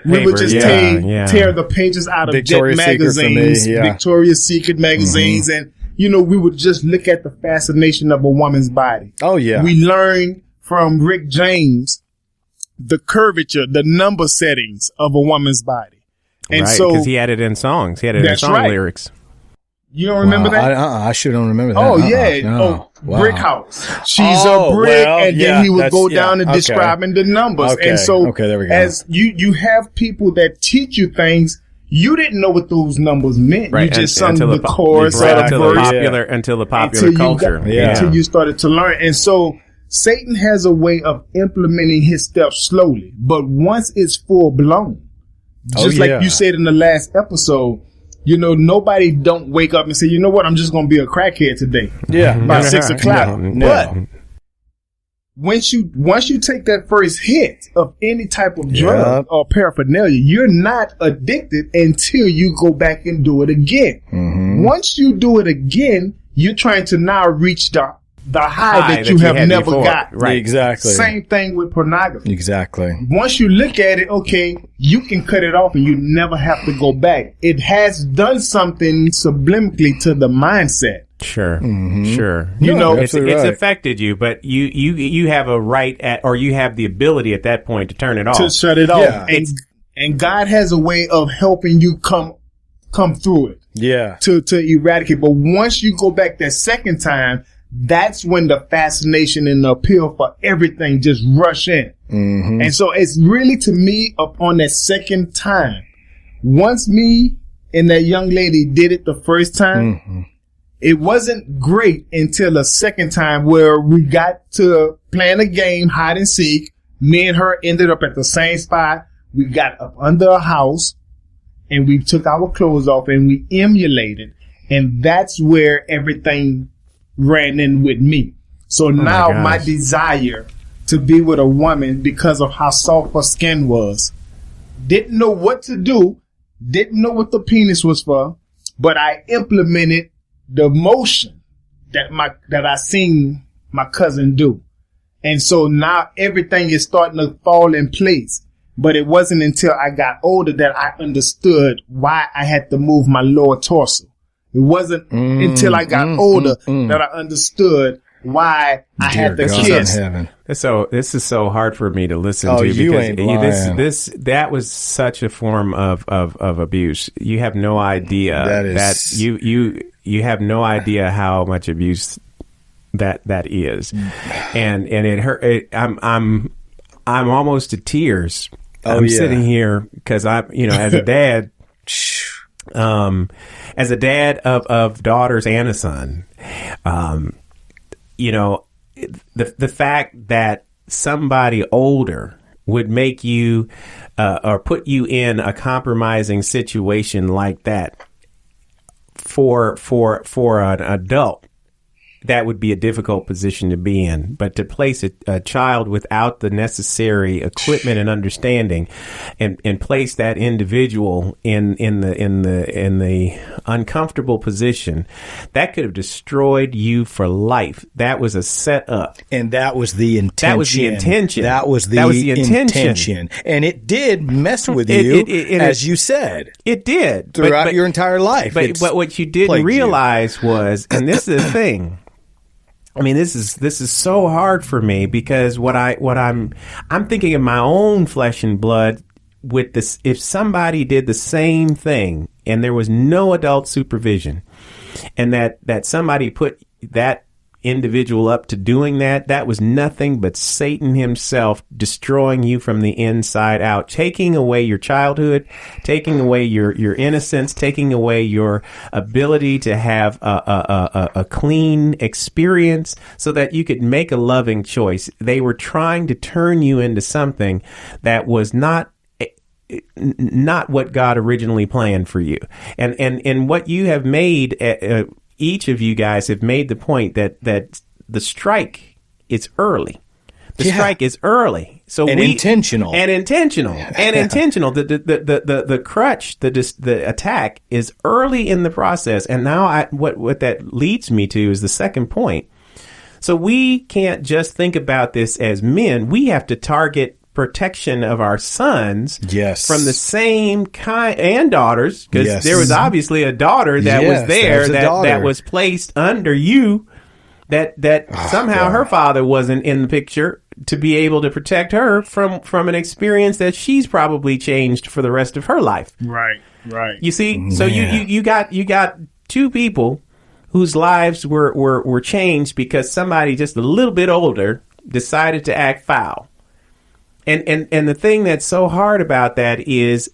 we would just tear the pages out of Victoria's magazines, Victoria's Secret magazines, and we would just look at the fascination of a woman's body. Oh yeah, we learned from Rick James the curvature, the number settings of a woman's body, and so because he had it in songs, he had it in song lyrics. You don't remember that? I sure don't remember that. Oh, yeah. No. Brick house. She's a brick. And then he would go down and describing the numbers. Okay. And so there we go. As you have people that teach you things, you didn't know what those numbers meant. Right. You just sung the chorus or the verse. Until the popular culture. Until you started to learn. And so Satan has a way of implementing his steps slowly. But once it's full blown, just like you said in the last episode, nobody don't wake up and say, you know what, I'm just going to be a crackhead today. Yeah. By 6 o'clock. But once you take that first hit of any type of drug or paraphernalia, you're not addicted until you go back and do it again. Mm-hmm. Once you do it again, you're trying to now reach the high that you have never got. Right. Exactly. Same thing with pornography. Exactly. Once you look at it, okay, you can cut it off and you never have to go back. It has done something subliminally to the mindset. Sure. Mm-hmm. Sure. It's affected you, but you have a right or you have the ability at that point to turn it off. To shut it off. Yeah. And God has a way of helping you come through it. Yeah. To eradicate. But once you go back that second time, that's when the fascination and the appeal for everything just rush in. Mm-hmm. And so it's really, to me, upon that second time, once me and that young lady did it the first time, it wasn't great until the second time where we got to playing a game, hide and seek. Me and her ended up at the same spot. We got up under a house and we took our clothes off and we emulated. And that's where everything ran in with me. So now my desire to be with a woman, because of how soft her skin was, didn't know what to do, didn't know what the penis was for, but I implemented the motion that I seen my cousin do. And so now everything is starting to fall in place. But it wasn't until I got older that I understood why I had to move my lower torso. It wasn't until I got older that I understood why I had to kiss. So this is so hard for me to listen to because that was such a form of abuse. You have no idea you have no idea how much abuse that is, and it hurt. I'm almost to tears. I'm sitting here because as a dad. As a dad of daughters and a son, the fact that somebody older would make you or put you in a compromising situation like that for an adult, that would be a difficult position to be in. But to place a child without the necessary equipment and understanding, and place that individual in the uncomfortable position, that could have destroyed you for life. That was a setup, and that was the intention. That was the intention. That was the intention. And it did mess with you, as you said. It did throughout your entire life. But what you didn't realize was, and this is the thing. I mean, this is so hard for me because I'm thinking of my own flesh and blood with this. If somebody did the same thing and there was no adult supervision, and that somebody put that individual up to doing that was nothing but Satan himself destroying you from the inside out, taking away your childhood, taking away your innocence, taking away your ability to have a clean experience so that you could make a loving choice. They were trying to turn you into something that was not what God originally planned for you. And what you have made, each of you guys have made the point that the strike is early. The strike is early. So intentional. The crutch, the attack is early in the process. And now what that leads me to is the second point. So we can't just think about this as men. We have to target protection of our sons yes. from the same kind, and daughters, because yes. there was obviously a daughter that was there that was placed under you, that somehow her father wasn't in the picture to be able to protect her from an experience that she's probably changed for the rest of her life. Right. You see, so you got two people whose lives were changed because somebody just a little bit older decided to act foul. And the thing that's so hard about that is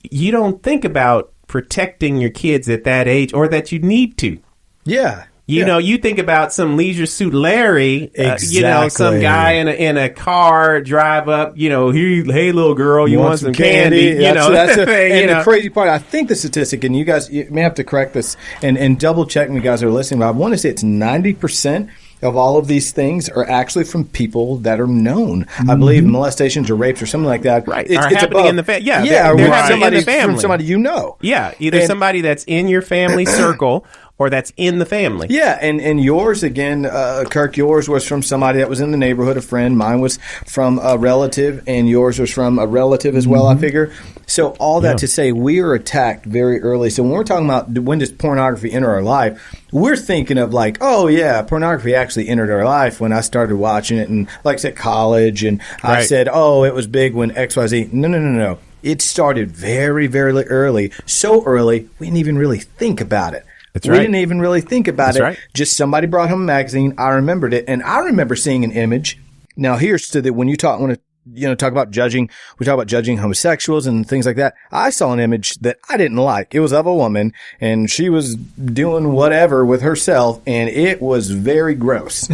you don't think about protecting your kids at that age, or that you need to. Yeah. You know, you think about some Leisure Suit Larry, exactly. Some guy in a car drive up, hey little girl, you want some candy? That's the crazy part. I think the statistic, and you guys you may have to correct this and double check me, guys who are listening, but I want to say it's 90% of all of these things are actually from people that are known. Mm-hmm. I believe molestations or rapes or something like that. Right. It's happening in the family. Yeah. They're happening in the family. From somebody you know. Yeah. Either somebody that's in your family circle or that's in the family. Yeah. And yours, again, Kirk, yours was from somebody that was in the neighborhood, a friend. Mine was from a relative, and yours was from a relative as well, I figure. So all that to say, we are attacked very early. So when we're talking about when does pornography enter our life, we're thinking of like, oh, yeah, pornography actually entered our life when I started watching it, and like I said, college, and I said, oh, it was big when XYZ. No. It started very, very early. So early, we didn't even really think about it. That's right. We didn't even really think about it. Right. Just somebody brought home a magazine. I remembered it, and I remember seeing an image. Now, here's to the when you talk about judging, we talk about judging homosexuals and things like that. I saw an image that I didn't like. It was of a woman, and she was doing whatever with herself, and it was very gross.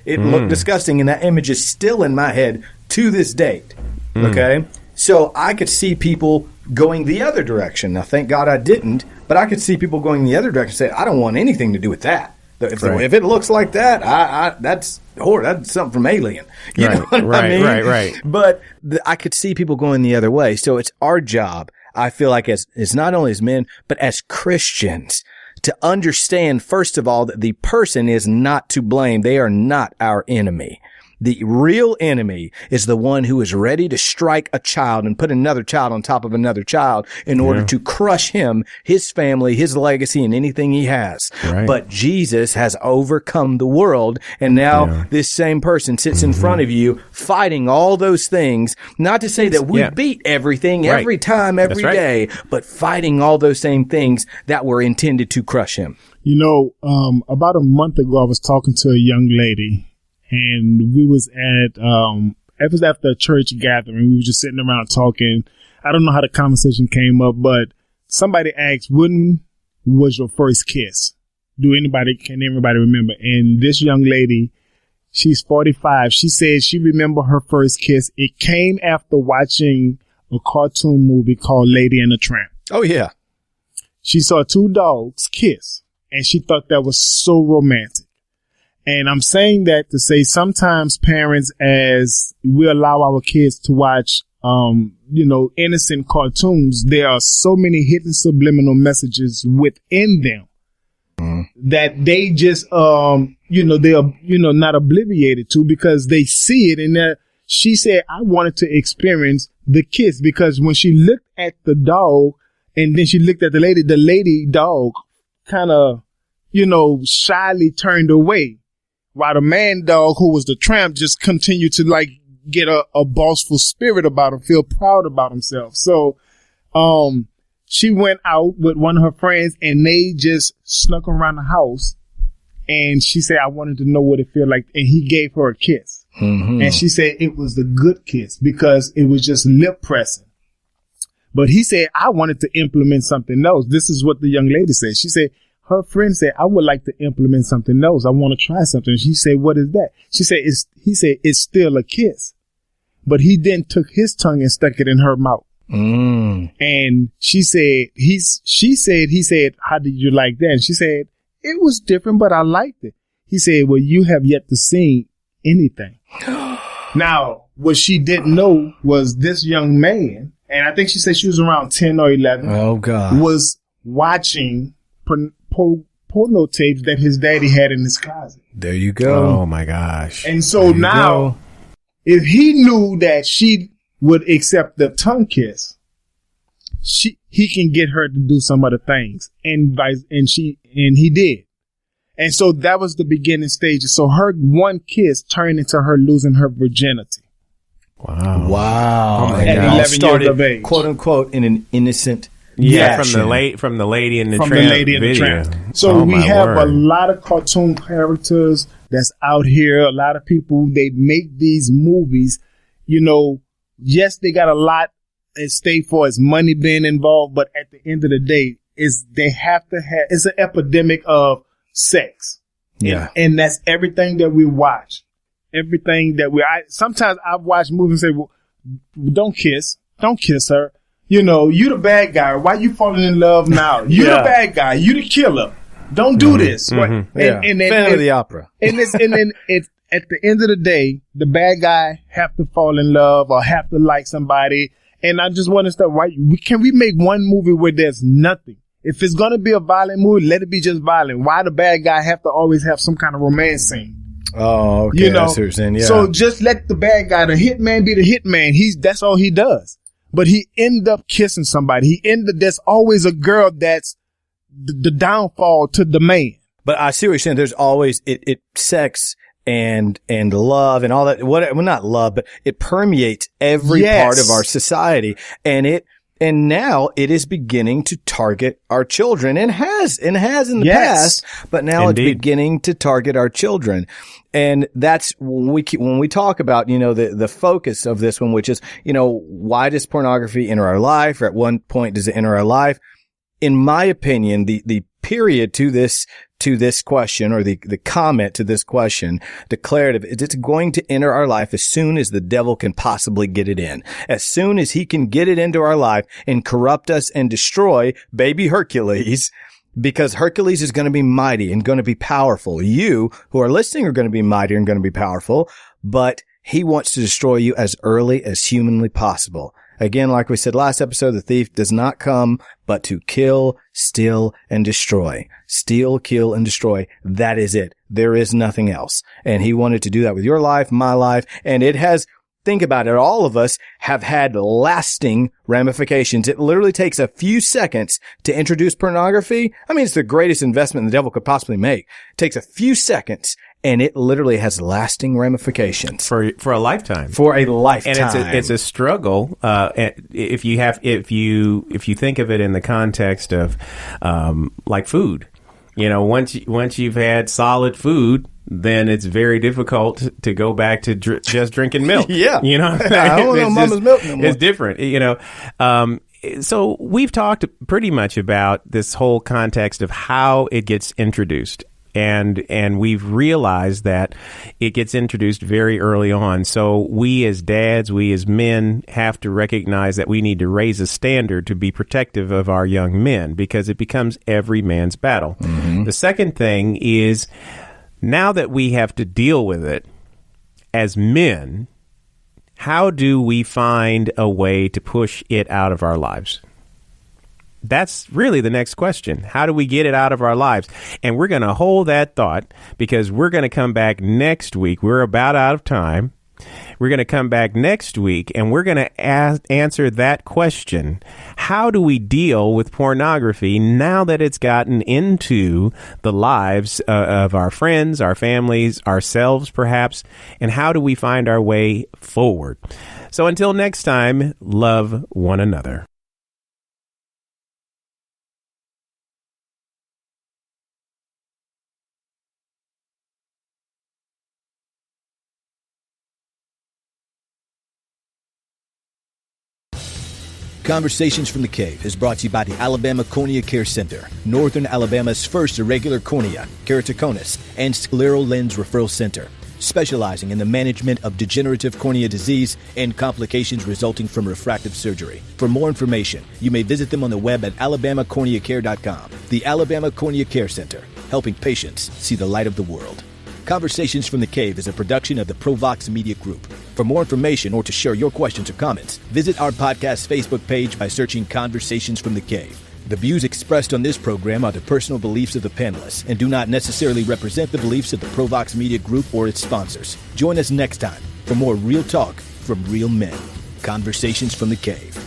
It looked disgusting, and that image is still in my head to this date. Okay? So I could see people going the other direction. Now, thank God I didn't, but I could see people going the other direction and say, I don't want anything to do with that. If it looks like that, that's horror. That's something from Alien. You know what I mean? Right. But I could see people going the other way. So it's our job, I feel like, it's not only as men, but as Christians, to understand, first of all, that the person is not to blame. They are not our enemy. The real enemy is the one who is ready to strike a child and put another child on top of another child in order to crush him, his family, his legacy, and anything he has. Right. But Jesus has overcome the world, and now this same person sits in front of you fighting all those things. Not to say that we beat everything every time, every day, but fighting all those same things that were intended to crush him. About a month ago, I was talking to a young lady. And we was it was after a church gathering. We were just sitting around talking. I don't know how the conversation came up, but somebody asked, when was your first kiss? Can everybody remember? And this young lady, she's 45. She said she remembered her first kiss. It came after watching a cartoon movie called Lady and the Tramp. Oh, yeah. She saw two dogs kiss, and she thought that was so romantic. And I'm saying that to say sometimes parents, as we allow our kids to watch, innocent cartoons, there are so many hidden subliminal messages within them that they just, they are, not obliviated to, because they see it. And she said, I wanted to experience the kiss, because when she looked at the dog and then she looked at the lady dog kind of, shyly turned away. While the man dog, who was the tramp, just continued to get a boastful spirit about him, feel proud about himself. So, she went out with one of her friends and they just snuck around the house. And she said, I wanted to know what it felt like. And he gave her a kiss. Mm-hmm. And she said it was the good kiss because it was just lip pressing. But he said, I wanted to implement something else. This is what the young lady said. She said, her friend said, I would like to implement something else. I want to try something. She said, what is that? She said, he said, it's still a kiss. But he then took his tongue and stuck it in her mouth. And she said, he said, how did you like that? And she said, it was different, but I liked it. He said, well, you have yet to see anything. Now, what she didn't know was this young man, and I think she said she was around 10 or 11. Oh, God. Was watching porno tapes that his daddy had in his closet. There you go. Oh my gosh. And so now if he knew that she would accept the tongue kiss, he can get her to do some other things, and he did. And so that was the beginning stages. So her one kiss turned into her losing her virginity. Wow. Oh my at God. 11 years of age. Quote unquote in an innocent fashion. From the lady in the From tramp the lady in the video. tramp. So we have a lot of cartoon characters that's out here. A lot of people, they make these movies, you know, yes, they got a lot at stake for as money being involved, but at the end of the day, they have to have, it's an epidemic of sex. Yeah. And that's everything that we watch. Everything that sometimes I watch movies and say, well, don't kiss her. You know, you the bad guy. Why you falling in love now? You the bad guy. You the killer. Don't do this. Mm-hmm. And fan of the opera. And then at the end of the day, the bad guy have to fall in love or have to like somebody. And I just want to start, can we make one movie where there's nothing? If it's going to be a violent movie, let it be just violent. Why the bad guy have to always have some kind of romance scene? Oh, okay. You know? That's what you're saying. Yeah. So just let the bad guy, the hitman, be the hitman. That's all he does. But he end up kissing somebody. There's always a girl that's the downfall to the man. But I see what you're saying. There's always sex and love and all that. Well, not love, but it permeates every part of our society. And now it is beginning to target our children and has in the past, but now it's beginning to target our children. And that's when we talk about, you know, the focus of this one, which is, you know, why does pornography enter our life? Or at one point does it enter our life? In my opinion, the period to this question, or the comment to this question, declarative, it's going to enter our life as soon as the devil can possibly get it in. As soon as he can get it into our life and corrupt us and destroy baby Hercules, because Hercules is going to be mighty and going to be powerful. You who are listening are going to be mighty and going to be powerful, but he wants to destroy you as early as humanly possible. Again, like we said last episode, the thief does not come but to kill, steal, and destroy. Steal, kill, and destroy. That is it. There is nothing else. And he wanted to do that with your life, my life, and it has, think about it, all of us have had lasting ramifications. It literally takes a few seconds to introduce pornography. I mean, it's the greatest investment the devil could possibly make. It takes a few seconds, and it literally has lasting ramifications for a lifetime. For a lifetime, and it's a struggle. If you think of it in the context of like food, you know, once you've had solid food, then it's very difficult to go back to just drinking milk. Yeah, you know, I don't know mama's milk no more. It's different, you know. So we've talked pretty much about this whole context of how it gets introduced. And we've realized that it gets introduced very early on. So we as dads, we as men have to recognize that we need to raise a standard to be protective of our young men, because it becomes every man's battle. Mm-hmm. The second thing is, now that we have to deal with it as men, how do we find a way to push it out of our lives? That's really the next question. How do we get it out of our lives? And we're going to hold that thought, because we're going to come back next week. We're about out of time. We're going to come back next week, and we're going to answer that question. How do we deal with pornography now that it's gotten into the lives of our friends, our families, ourselves perhaps, and how do we find our way forward? So until next time, love one another. Conversations from the Cave is brought to you by the Alabama Cornea Care Center, Northern Alabama's first irregular cornea, keratoconus, and scleral lens referral center, specializing in the management of degenerative cornea disease and complications resulting from refractive surgery. For more information, you may visit them on the web at alabamacorneacare.com. The Alabama Cornea Care Center, helping patients see the light of the world. Conversations from the Cave is a production of the Provox Media Group. For more information or to share your questions or comments, visit our podcast Facebook page by searching Conversations from the Cave. The views expressed on this program are the personal beliefs of the panelists and do not necessarily represent the beliefs of the Provox Media Group or its sponsors. Join us next time for more real talk from real men. Conversations from the Cave.